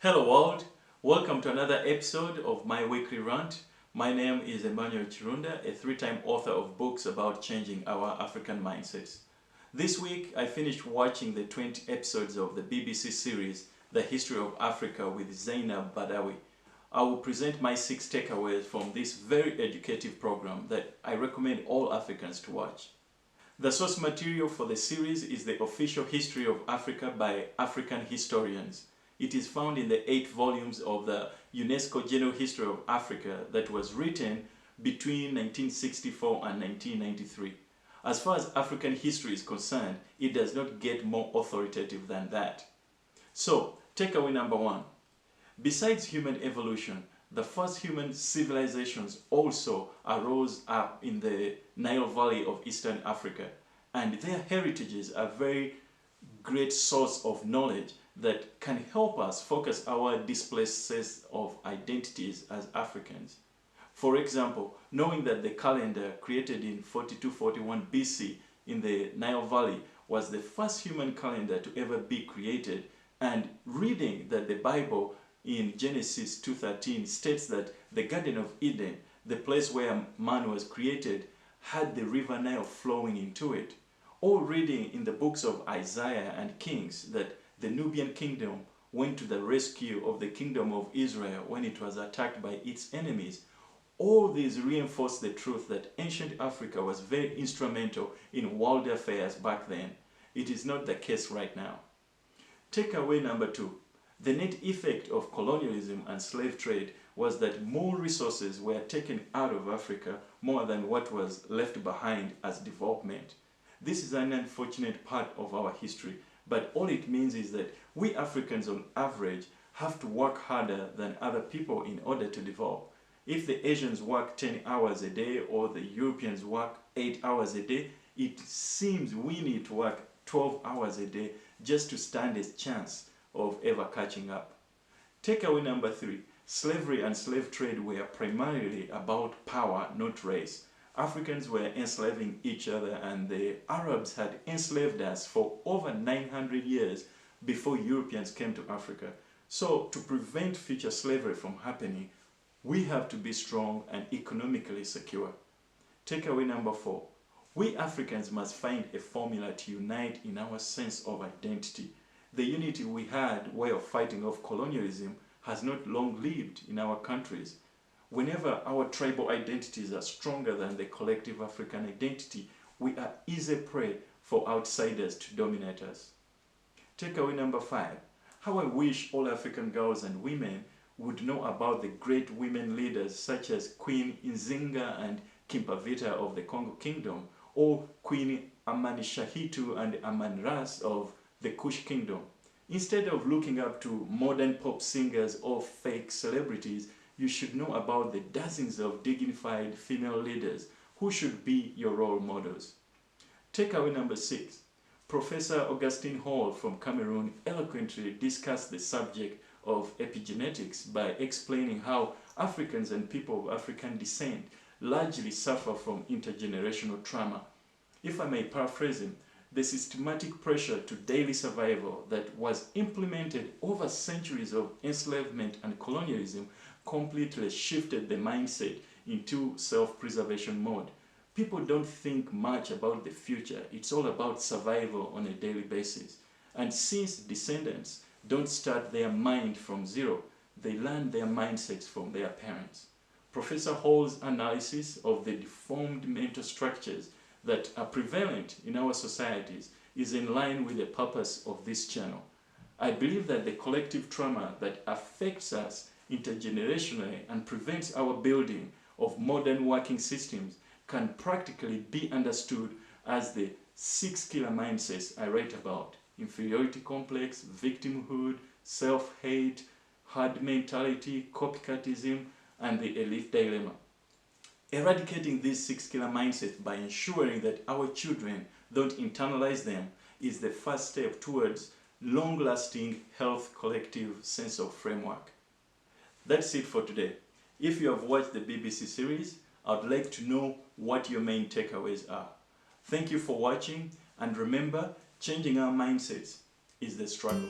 Hello world, welcome to another episode of my weekly rant. My name is Emmanuel Chirunda, a three-time author of books about changing our African mindsets. This week I finished watching the 20 episodes of the BBC series The History of Africa with Zeinab Badawi. I will present my 6 takeaways from this very educative program that I recommend all Africans to watch. The source material for the series is the official history of Africa by African historians. It is found in the 8 volumes of the UNESCO General History of Africa that was written between 1964 and 1993. As far as African history is concerned, it does not get more authoritative than that. So, takeaway number 1. Besides human evolution, the first human civilizations also arose up in the Nile Valley of Eastern Africa, and their heritages are a very great source of knowledge that can help us focus our displaces of identities as Africans. For example, knowing that the calendar created in 4241 BC in the Nile Valley was the first human calendar to ever be created, and reading that the Bible in Genesis 2:13 states that the Garden of Eden, the place where man was created, had the river Nile flowing into it. Or reading in the books of Isaiah and Kings that the Nubian kingdom went to the rescue of the kingdom of Israel when it was attacked by its enemies. All these reinforce the truth that ancient Africa was very instrumental in world affairs back then. It is not the case right now. Takeaway number 2. The net effect of colonialism and slave trade was that more resources were taken out of Africa more than what was left behind as development. This is an unfortunate part of our history, but all it means is that we Africans on average have to work harder than other people in order to develop. If the Asians work 10 hours a day or the Europeans work 8 hours a day, it seems we need to work 12 hours a day just to stand a chance of ever catching up. Takeaway number 3. Slavery and slave trade were primarily about power, not race. Africans were enslaving each other, and the Arabs had enslaved us for over 900 years before Europeans came to Africa. So to prevent future slavery from happening, we have to be strong and economically secure. Takeaway number 4. We Africans must find a formula to unite in our sense of identity. The unity we had way of fighting off colonialism has not long lived in our countries. Whenever our tribal identities are stronger than the collective African identity, we are easy prey for outsiders to dominate us. Takeaway number 5. How I wish all African girls and women would know about the great women leaders such as Queen Nzinga and Kimpavita of the Congo Kingdom, or Queen Amanishahitu and Amanras of the Kush Kingdom. Instead of looking up to modern pop singers or fake celebrities, you should know about the dozens of dignified female leaders who should be your role models. Takeaway number 6. Professor Augustine Hall from Cameroon eloquently discussed the subject of epigenetics by explaining how Africans and people of African descent largely suffer from intergenerational trauma. If I may paraphrase him, the systematic pressure to daily survival that was implemented over centuries of enslavement and colonialism completely shifted the mindset into self-preservation mode. People don't think much about the future. It's all about survival on a daily basis. And since descendants don't start their mind from zero, they learn their mindsets from their parents. Professor Hall's analysis of the deformed mental structures that are prevalent in our societies is in line with the purpose of this channel. I believe that the collective trauma that affects us intergenerationally and prevents our building of modern working systems can practically be understood as the 6 killer mindsets I write about: inferiority complex, victimhood, self-hate, herd mentality, copycatism, and the elite dilemma. Eradicating these 6 killer mindsets by ensuring that our children don't internalize them is the first step towards long-lasting health collective sense of framework. That's it for today. If you have watched the BBC series, I'd like to know what your main takeaways are. Thank you for watching, and remember, changing our mindsets is the struggle.